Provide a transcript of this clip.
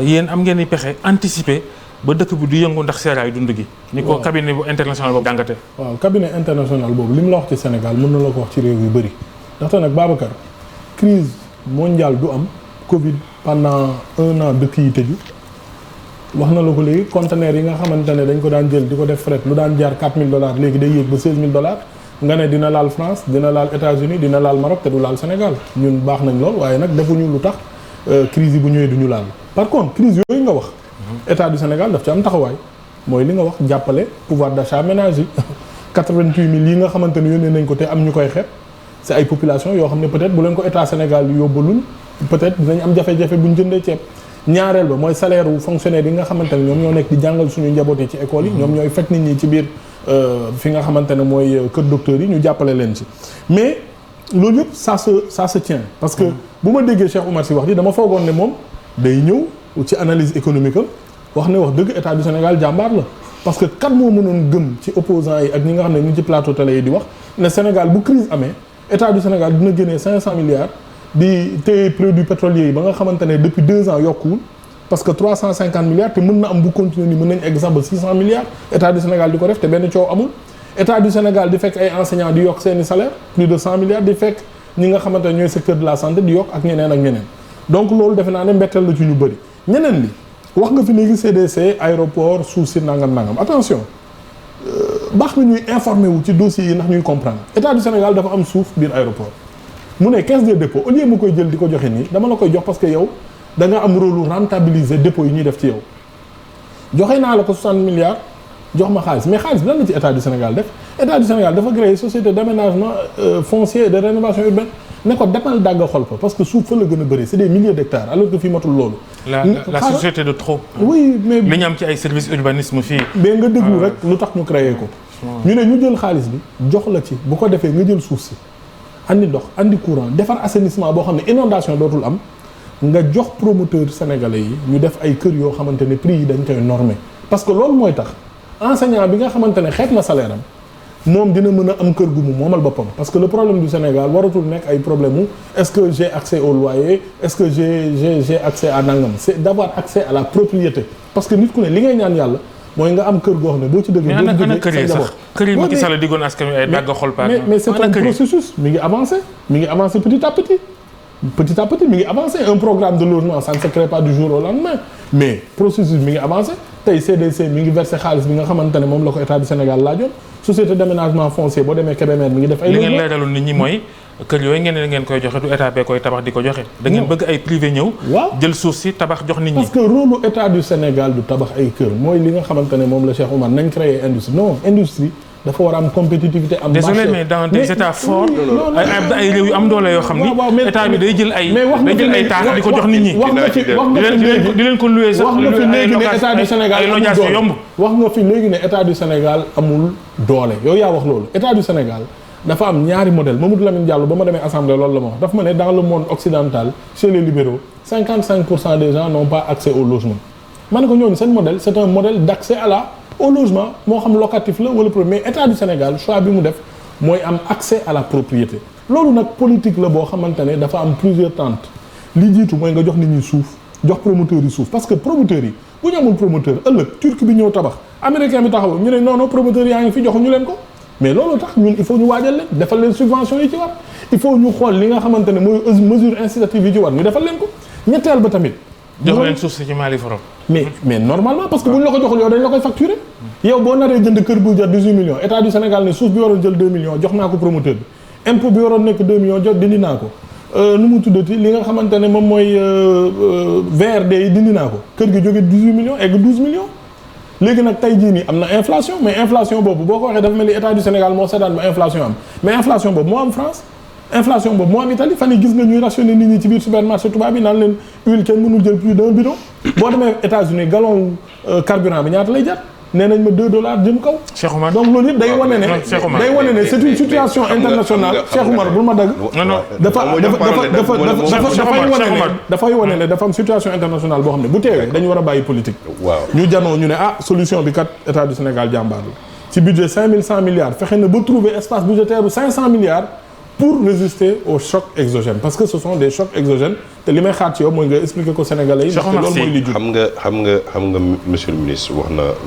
yéen am ngeen i pexe anticiper ba dëkk bi du yëngu ndax seeraayu dund gi. ni ko cabinet bu international boobu jàngate. waaw cabinet international boobu li mu la wax ci Sénégal mën na la ko wax ci réew yu bëri ndaxte nag Babacar crise mondiale du am Covid pendant 1 an dëkk yi tëju wax na la ko léegi conteneur yi nga xamante ne dañ ko daan jël di ko def fret lu daan jaar $4000 léegi day yéeg ba $16000 nga ne dina laal France dina laal États-Unis dina laal Maroc te du laal Sénégal ñun baax nañ lool waaye nag defuñu lu tax crise yi bu ñëwee du ñu laal par contre crise yooyu nga wax état du Sénégal daf ci am taxawaay mooy li nga wax jàppale pouvoir d'achat ménage yi 88000 yi nga xamante ne yónnee nañ ko te am ñu koy xeeb c'est ay population yoo xam ne peut-être bu leen ko état Sénégal yóbbalul peut-être dinañ am jafe-jafe bu ñu jëndee ceeb ñaareel ba mooy salaire wu fonctionnaire yi nga xamante ne ñoom ñoo nekk di jàngal suñu njaboot yi ci école yi ñoom ñooy fekk nit ñi ci biir fi nga xamante ne mooy kër docteur yi ñu jàppale leen ci mais loolu yëpp ça se tient parce que bu ma déggee Cheikh Oumar Sy wax ji dama foogoon ne moom day ñëw ci analyse économique am wax ne wax dëgg état du Sénégal jàmbaar la parce que kat moo mënoon gëm ci opposants yi ak ñi nga xam ne ñu ci plateau télé yi di wax ne Sénégal bu crise amee état du Sénégal dina génnee 500 milliards di téye produits pétroliers yi ba nga xamante ne depuis 2 ans yokkuwul parce que 350 milliards te mën na am bu continuer ni mën nañ egg sax ba 600 milliards état du Sénégal di ko def te benn coow amul état du Sénégal di fekk ay enseignants di yokk seeni salaire plus de 100 milliards di fekk ñi nga xamante ne ñooy secteur de la santé di yokk ak ñeneen ak ñeneen donc loolu defe naa ne mbetteel la ci ñu bëri ñeneen li wax nga fi léegi CDC aéroport suuf si nangam attention baax na ñuy informé wu ci dossiers yi ndax ñuy comprendre état du Sénégal dafa am suuf biir aéroport mu ne caisse de dépôt au lieu mu koy jël di ko joxe nii dama la koy jox parce que yow da nga am rôle rentabiliser dépôt yi ñuy def ci yow joxe naa la ko 60 milliards jox ma xaalis mais xaalis bi lan la ci état du Sénégal def état du Sénégal dafa créer société d'aménagement foncier et de rénovation urbaine ne ko demal dàgga xol fa parce que suuf fa la gën a bëri c'est des milliers d'hectares alors que fii matul loolu. la société de trop. oui mais li ñu am ci ay services urbanisme fii. mais nga déglu rek lu tax ñu créer ko. ñu ne ñu jël xaalis bi jox la ci bu ko defee nga jël suuf si andi ndox andi courant defar assainissement boo xam ne inondation dootul am nga jox promoteur sénégalais yi ñu def ay kër yoo xamante ne prix yi dañ koy normé parce que loolu mooy tax enseignant bi nga xamante ne xeet na salaire am moom dina mën a am kër gu mu moomal boppam parce que le problème du Sénégal waratul nekk ay problème mu est-ce que j'ai accès au loyer est-ce que j'ai accès à nangam c'est d'avoir accès à la propriété parce que nit ku ne li ngay ñaan yàlla mooy nga am kër goo xam ne boo ci dëggee mais ana kër yi sax kër yi Macky Sall diggoon askan wi ay dagg xol pa mais c'est un processus mi ngi avancé petit à petit mi ngi avancé un programme de logement ça ne se crée pas du jour au lendemain mais processus mi ngi avancé tey CDC mi ngi versé xaalis bi nga xamante ne moom la ko état du Sénégal laajoon société d'aménagement foncier boo demee Kébémer mi ngi def ay li ngeen leeraloon nit ñi mooy kër yooyu ngeen koy joxe du état bee koy tabax di ko joxe da ngeen bëgg ay privé ñëw waaw jël suuf si tabax jox nit ñi parce que rôle état du Sénégal du tabax ay kër mooy li nga xamante ne moom la Cheikh Oumar nañ créer industrie non industrie dafa war a am compétitivité am marché désolé mais dans des états forts ay réew yu am doole yoo xam ni état bi day jël ay taax di ko jox nit ñi di leen ko louer sax wax nga fi léegi ne état du Sénégal ay location yomb wax nga fi léegi ne état du Sénégal amul doole yow yaa wax loolu état du Sénégal dafa am ñaari modèle Mamadou Lamine Diallo ba ma demee assemblée loolu la ma wax dafa ma ne dans le monde occidental chez les libéraux 55% des gens n'ont pas accès au logement ma ne ko ñooñu seen modèle c'est un modèle d'accès au logement moo xam locatif la wala premier état du Sénégal choix bi mu def mooy am accès à la propriété loolu nag politique la boo xamante ne dafa am plusieurs tentes li jiitu mooy nga jox nit ñi suuf jox promoteurs yi suuf parce que promoteurs yi bu ñu amul promoteur ëllëg turc bi ñëw tabax américain bi taxaw ñu ne non promoteurs yaa ngi fi joxuñu leen ko mais loolu tax ñun il faut ñu waajal leen defal leen subvention yi ci war il faut ñu xool li nga xamante ne mooy mesure incitative yi ci war ñu defal leen ko ñetteel ba tamit jox leen suuf si ci Mali forom mais normalement parce que bu ñu la ko joxul yow dañ la koy facturer yow boo naree jënd kër bu jar 18 millions état du Sénégal ne suuf bi waroon jël 2 millions jox naa ko promoteur bi impôt bi waroon nekk 2 millions jot dindi naa ko nu mu tuddati li nga xamante ne moom mooy VRD yi dindi naa ko kër gi jóge 18 millions egg 12 millions léegi nag tey jii nii am na inflation mais inflation boobu boo ko waxee dafa mel ni état du Sénégal moo seetaan ba inflation am mais inflation boobu moo am France inflation boobu moo am Italie fan yi gis nga ñuy rationner nit ñi ci biir supermarché tubaab bi naan leen huile kenn mënul jël plus d'un bidon boo demee États-Unis gallon carburant bi ñaata lay jar nee nañ ma $2 jëm kaw. Cheikh Oumar donc loolu yëpp day wane ne c'est une situation internationale Cheikh Oumar bul ma dagg. dafay wane ne dafa am situation internationale boo xam ne bu teewee dañu war a bàyyi politique. ñu janoo ñu ne solution bi kat état du Sénégal jàmbaar la ci budget 5100 milliards fexe na ba trouver espace budgétaire bu 500 milliards. pour résister aux chocs exogènes parce que ce sont des chocs exogènes te li may xaar ci yow mooy nga expliquer ko Sénégalais yi. loolu mooy li jub xam nga monsieur le ministre wax na.